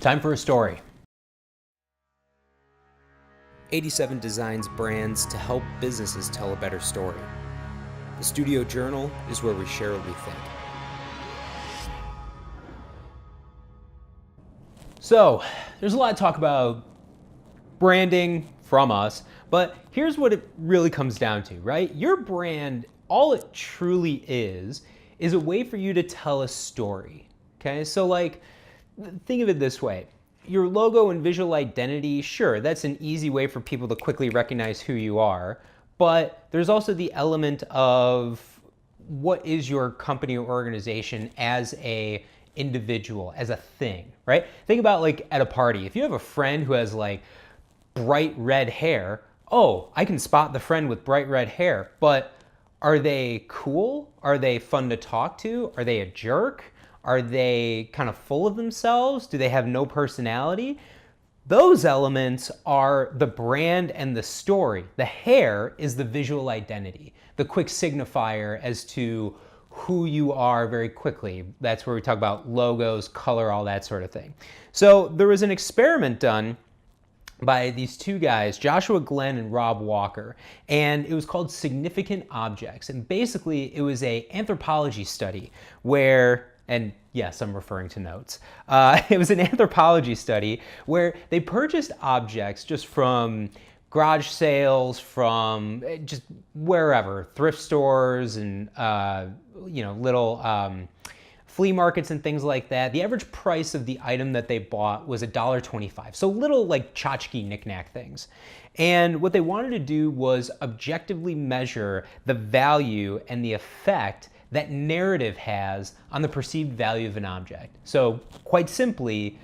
Time for a story. 87 designs brands to help businesses tell a better story. The Studio Journal is where we share what we think. So, there's a lot of talk about branding from us, but here's what it really comes down to, right? Your brand, all it truly is a way for you to tell a story, okay? So like, think of it this way. Your logo and visual identity, sure, that's an easy way for people to quickly recognize who you are, but there's also the element of what is your company or organization as a individual, as a thing, right? Think about like at a party. If you have a friend who has like bright red hair, oh, I can spot the friend with bright red hair, but are they cool? Are they fun to talk to? Are they a jerk? Are they kind of full of themselves? Do they have no personality? Those elements are the brand and the story. The hair is the visual identity, the quick signifier as to who you are very quickly. That's where we talk about logos, color, all that sort of thing. So there was an experiment done by these two guys, Joshua Glenn and Rob Walker, and it was called Significant Objects. And basically it was an anthropology study where, and yes, I'm referring to notes. It was an anthropology study where they purchased objects just from garage sales, from just wherever, thrift stores and little flea markets and things like that. The average price of the item that they bought was $1.25. So little like tchotchke knickknack things. And what they wanted to do was objectively measure the value and the effect that narrative has on the perceived value of an object. So quite simply,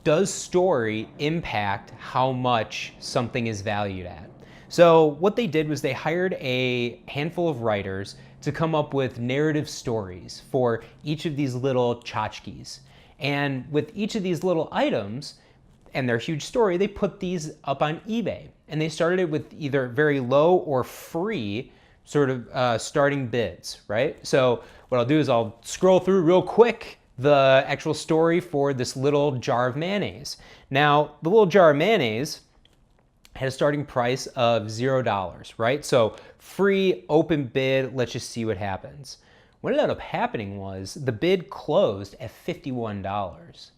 does story impact how much something is valued at? So what they did was they hired a handful of writers to come up with narrative stories for each of these little tchotchkes. And with each of these little items and their huge story, they put these up on eBay. And they started it with either very low or free sort of starting bids, right? So what I'll do is I'll scroll through real quick the actual story for this little jar of mayonnaise. Now, the little jar of mayonnaise had a starting price of $0, right? So free, open bid, let's just see what happens. What ended up happening was the bid closed at $51.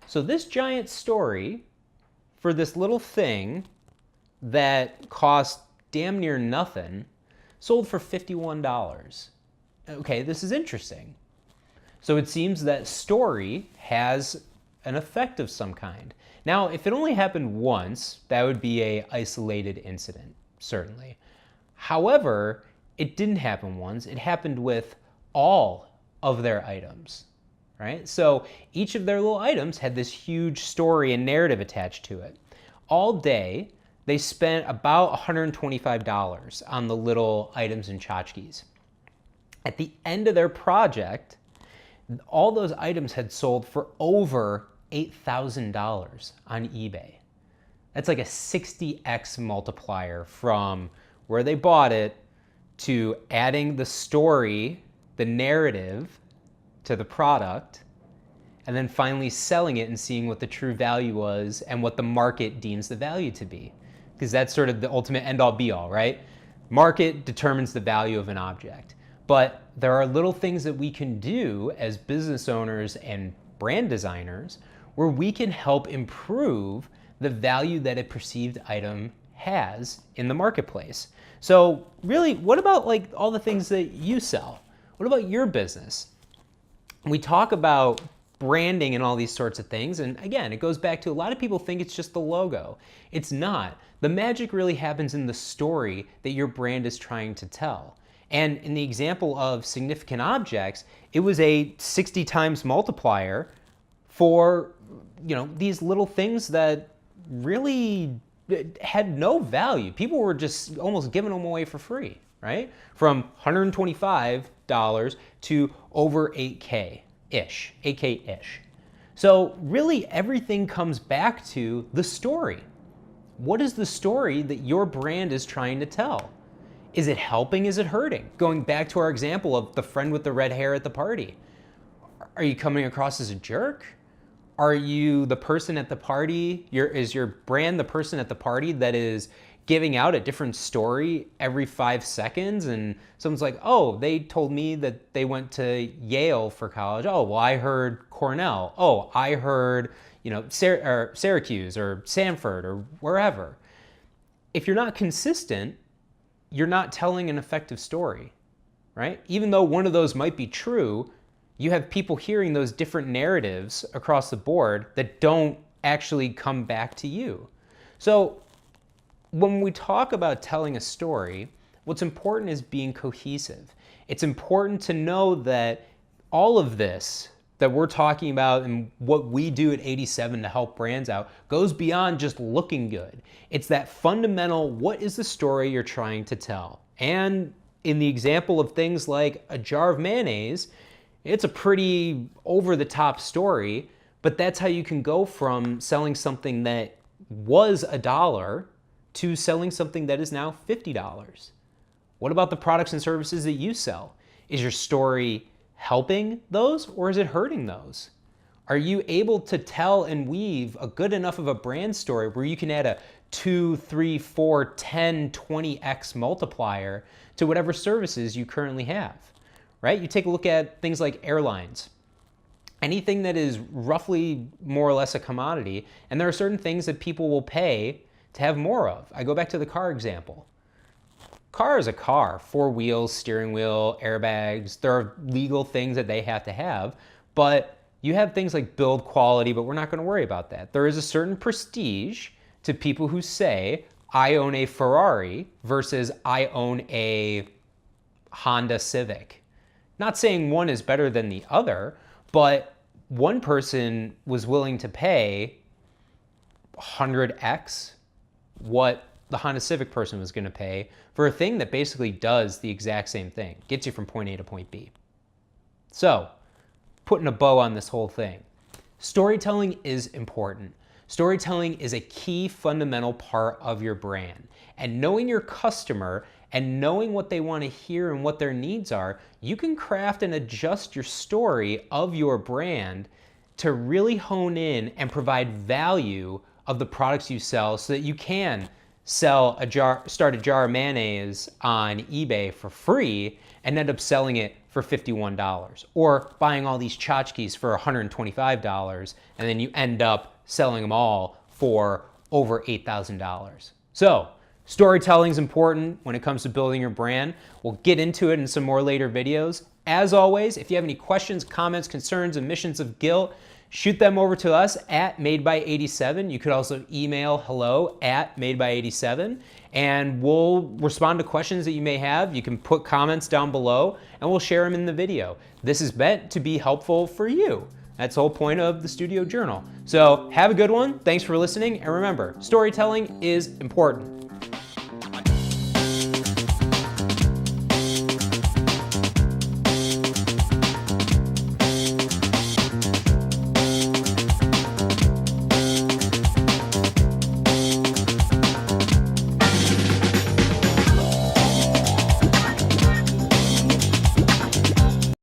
So this giant story for this little thing that cost damn near nothing sold for $51. Okay, this is interesting. So it seems that story has an effect of some kind. Now, if it only happened once, that would be an isolated incident, certainly. However, it didn't happen once. It happened with all of their items, right? So each of their little items had this huge story and narrative attached to it. All day, they spent about $125 on the little items and tchotchkes. At the end of their project, all those items had sold for over $8,000 on eBay. That's like a 60x multiplier from where they bought it to adding the story, the narrative to the product, and then finally selling it and seeing what the true value was and what the market deems the value to be. Because that's sort of the ultimate end-all be-all, right? Market determines the value of an object. But there are little things that we can do as business owners and brand designers where we can help improve the value that a perceived item has in the marketplace. So really, what about like all the things that you sell? What about your business? We talk about branding and all these sorts of things, and again, it goes back to a lot of people think it's just the logo. It's not. The magic really happens in the story that your brand is trying to tell. And in the example of significant objects, it was a 60 times multiplier for, these little things that really had no value. People were just almost giving them away for free, right? From $125 to over 8K-ish, 8K-ish. So really everything comes back to the story. What is the story that your brand is trying to tell? Is it helping? Is it hurting? Going back to our example of the friend with the red hair at the party. Are you coming across as a jerk? Are you the person at the party? Is your brand the person at the party that is giving out a different story every 5 seconds? And someone's like, oh, they told me that they went to Yale for college. Oh, well, I heard Cornell. Oh, I heard, Syracuse or Stanford or wherever. If you're not consistent, you're not telling an effective story, right? Even though one of those might be true, you have people hearing those different narratives across the board that don't actually come back to you. So when we talk about telling a story, what's important is being cohesive. It's important to know that all of this that we're talking about and what we do at 87 to help brands out goes beyond just looking good. It's that fundamental, what is the story you're trying to tell? And in the example of things like a jar of mayonnaise, it's a pretty over-the-top story, but that's how you can go from selling something that was $1 to selling something that is now $50. What about the products and services that you sell? Is your story helping those or is it hurting those? Are you able to tell and weave a good enough of a brand story where you can add a 2, 3, 4, 10, 20x multiplier to whatever services you currently have, right? You take a look at things like airlines. Anything that is roughly more or less a commodity, and there are certain things that people will pay to have more of. I go back to the car example. Car is a car, 4 wheels, steering wheel, airbags. There are legal things that they have to have, but you have things like build quality, but we're not going to worry about that. There is a certain prestige to people who say, I own a Ferrari versus I own a Honda Civic. Not saying one is better than the other, but one person was willing to pay 100x what the Honda Civic person was going to pay for a thing that basically does the exact same thing, gets you from point A to point B. So, putting a bow on this whole thing, storytelling is important. Storytelling is a key fundamental part of your brand. And knowing your customer and knowing what they want to hear and what their needs are, you can craft and adjust your story of your brand to really hone in and provide value of the products you sell so that you can start a jar of mayonnaise on eBay for free and end up selling it for $51, or buying all these tchotchkes for $125 and then you end up selling them all for over $8,000. So storytelling is important when it comes to building your brand. We'll get into it in some more later videos. As always, if you have any questions, comments, concerns, admissions of guilt, shoot them over to us at madeby87. You could also email hello@madeby87, and we'll respond to questions that you may have. You can put comments down below, and we'll share them in the video. This is meant to be helpful for you. That's the whole point of the Studio Journal. So have a good one. Thanks for listening, and remember, storytelling is important.